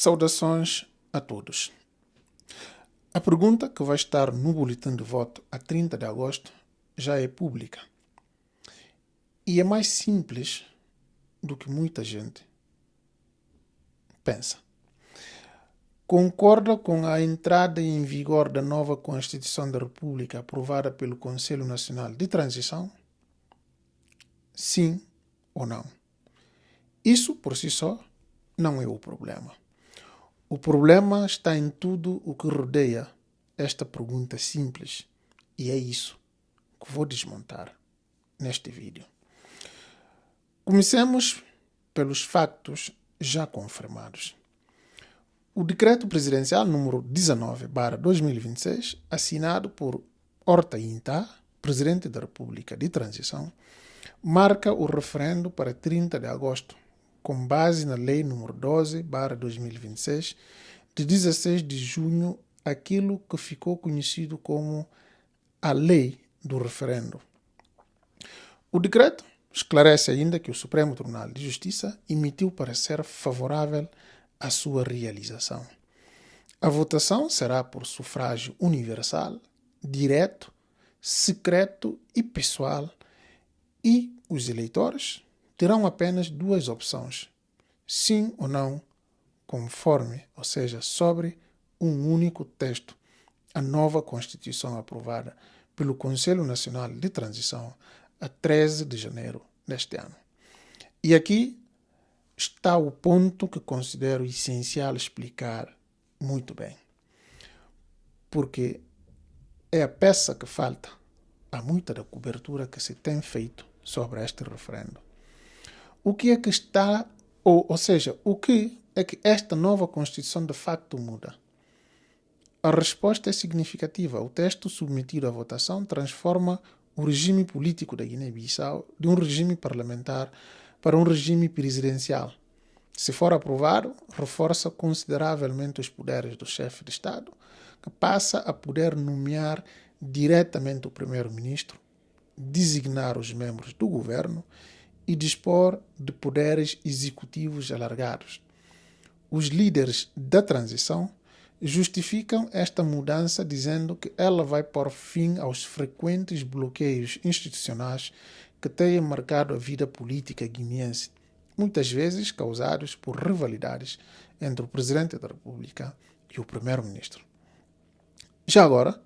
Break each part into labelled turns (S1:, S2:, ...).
S1: Saudações a todos. A pergunta que vai estar no boletim de voto a 30 de agosto já é pública. E é mais simples do que muita gente pensa. Concorda com a entrada em vigor da nova Constituição da República aprovada pelo Conselho Nacional de Transição? Sim ou não? Isso, por si só, não é o problema. O problema está em tudo o que rodeia esta pergunta simples. E é isso que vou desmontar neste vídeo. Comecemos pelos factos já confirmados. O Decreto Presidencial número 19/2026, assinado por Horta Intá, Presidente da República de Transição, marca o referendo para 30 de agosto, com base na Lei número 12/2026, de 16 de junho, aquilo que ficou conhecido como a Lei do Referendo. O decreto esclarece ainda que o Supremo Tribunal de Justiça emitiu parecer favorável à sua realização. A votação será por sufrágio universal, direto, secreto e pessoal, e os eleitores terão apenas duas opções: sim ou não, conforme, ou seja, sobre um único texto, a nova Constituição aprovada pelo Conselho Nacional de Transição a 13 de janeiro deste ano. E aqui está o ponto que considero essencial explicar muito bem. Porque é a peça que falta a muita da cobertura que se tem feito sobre este referendo. O que é que está, ou seja, o que é que esta nova Constituição de facto muda? A resposta é significativa. O texto submetido à votação transforma o regime político da Guiné-Bissau de um regime parlamentar para um regime presidencial. Se for aprovado, reforça consideravelmente os poderes do chefe de Estado, que passa a poder nomear diretamente o primeiro-ministro, designar os membros do governo e dispor de poderes executivos alargados. Os líderes da transição justificam esta mudança dizendo que ela vai pôr fim aos frequentes bloqueios institucionais que têm marcado a vida política guineense, muitas vezes causados por rivalidades entre o Presidente da República e o Primeiro-Ministro. Já agora,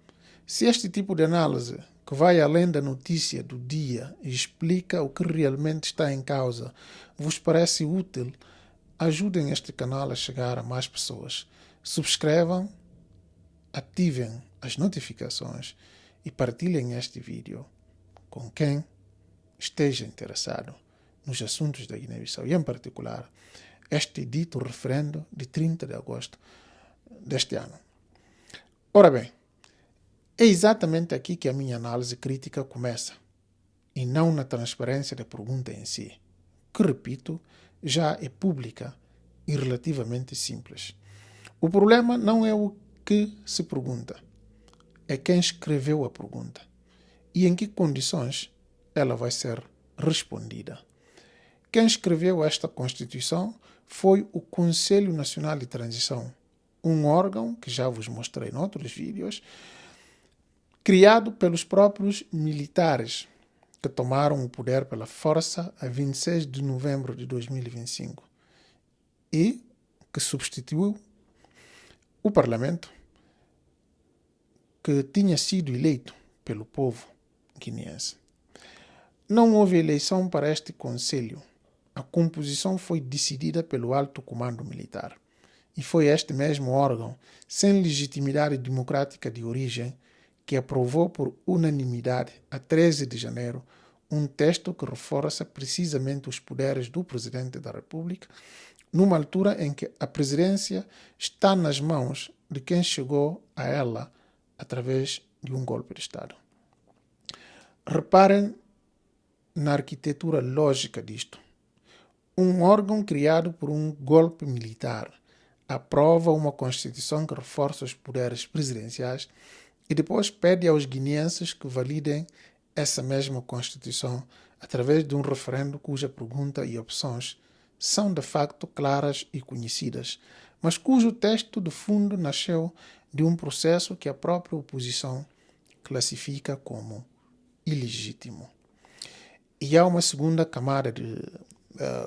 S1: se este tipo de análise, que vai além da notícia do dia e explica o que realmente está em causa, vos parece útil, ajudem este canal a chegar a mais pessoas. Subscrevam, ativem as notificações e partilhem este vídeo com quem esteja interessado nos assuntos da Guiné-Bissau e, em particular, este dito referendo de 30 de agosto deste ano. Ora bem, é exatamente aqui que a minha análise crítica começa, e não na transparência da pergunta em si, que, repito, já é pública e relativamente simples. O problema não é o que se pergunta, é quem escreveu a pergunta e em que condições ela vai ser respondida. Quem escreveu esta Constituição foi o Conselho Nacional de Transição, um órgão que já vos mostrei em outros vídeos, criado pelos próprios militares que tomaram o poder pela força a 26 de novembro de 2025 e que substituiu o Parlamento que tinha sido eleito pelo povo guineense. Não houve eleição para este Conselho. A composição foi decidida pelo Alto Comando Militar. E foi este mesmo órgão, sem legitimidade democrática de origem, que aprovou por unanimidade, a 13 de janeiro, um texto que reforça precisamente os poderes do Presidente da República, numa altura em que a presidência está nas mãos de quem chegou a ela através de um golpe de Estado. Reparem na arquitetura lógica disto. Um órgão criado por um golpe militar aprova uma Constituição que reforça os poderes presidenciais e depois pede aos guineenses que validem essa mesma Constituição através de um referendo cuja pergunta e opções são de facto claras e conhecidas, mas cujo texto de fundo nasceu de um processo que a própria oposição classifica como ilegítimo. E há uma segunda camada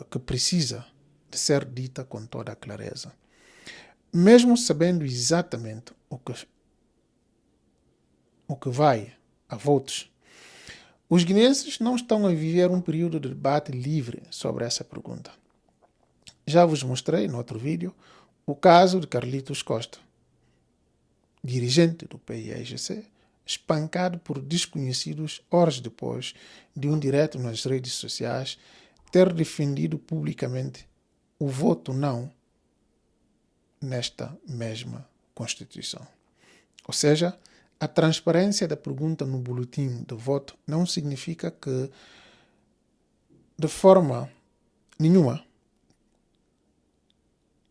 S1: que precisa de ser dita com toda a clareza. Mesmo sabendo exatamente o que vai a votos, os guineenses não estão a viver um período de debate livre sobre essa pergunta. Já vos mostrei, no outro vídeo, o caso de Carlitos Costa, dirigente do PAIGC, espancado por desconhecidos horas depois de um direto nas redes sociais ter defendido publicamente o voto não nesta mesma Constituição. Ou seja, a transparência da pergunta no boletim de voto não significa que, de forma nenhuma,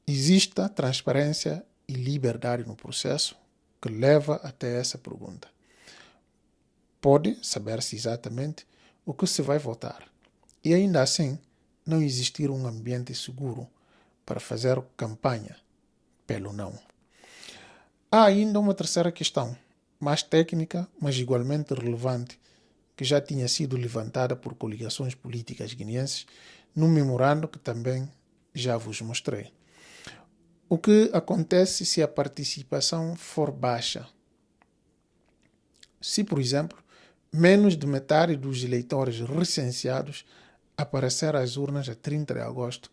S1: exista transparência e liberdade no processo que leva até essa pergunta. Pode saber-se exatamente o que se vai votar e ainda assim não existir um ambiente seguro para fazer campanha pelo não. Há ainda uma terceira questão, mais técnica, mas igualmente relevante, que já tinha sido levantada por coligações políticas guineenses num memorando que também já vos mostrei. O que acontece se a participação for baixa? Se, por exemplo, menos de metade dos eleitores recenseados aparecer às urnas a 30 de agosto,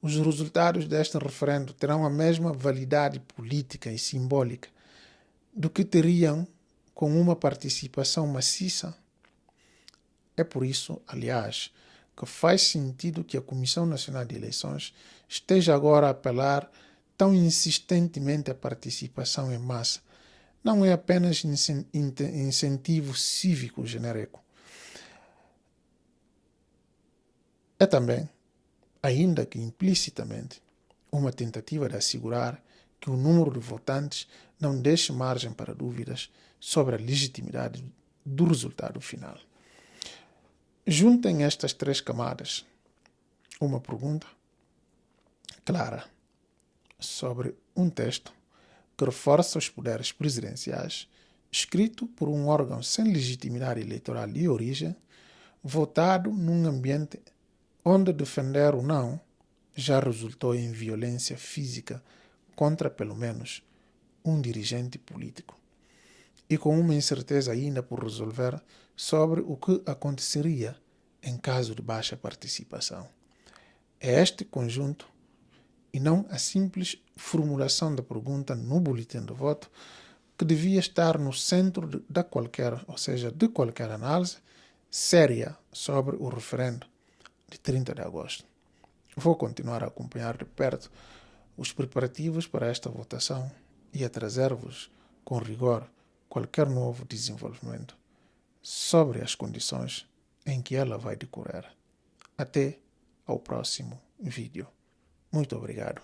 S1: os resultados deste referendo terão a mesma validade política e simbólica do que teriam com uma participação maciça? É por isso, aliás, que faz sentido que a Comissão Nacional de Eleições esteja agora a apelar tão insistentemente à participação em massa. Não é apenas incentivo cívico genérico. É também, ainda que implicitamente, uma tentativa de assegurar que o número de votantes não deixe margem para dúvidas sobre a legitimidade do resultado final. Juntem estas três camadas. Uma pergunta clara sobre um texto que reforça os poderes presidenciais, escrito por um órgão sem legitimidade eleitoral de origem, votado num ambiente onde defender o não já resultou em violência física contra, pelo menos, um dirigente político. E com uma incerteza ainda por resolver sobre o que aconteceria em caso de baixa participação. É este conjunto, e não a simples formulação da pergunta no boletim de voto, que devia estar no centro de qualquer análise séria sobre o referendo de 30 de agosto. Vou continuar a acompanhar de perto os preparativos para esta votação e a trazer-vos com rigor qualquer novo desenvolvimento sobre as condições em que ela vai decorrer. Até ao próximo vídeo. Muito obrigado.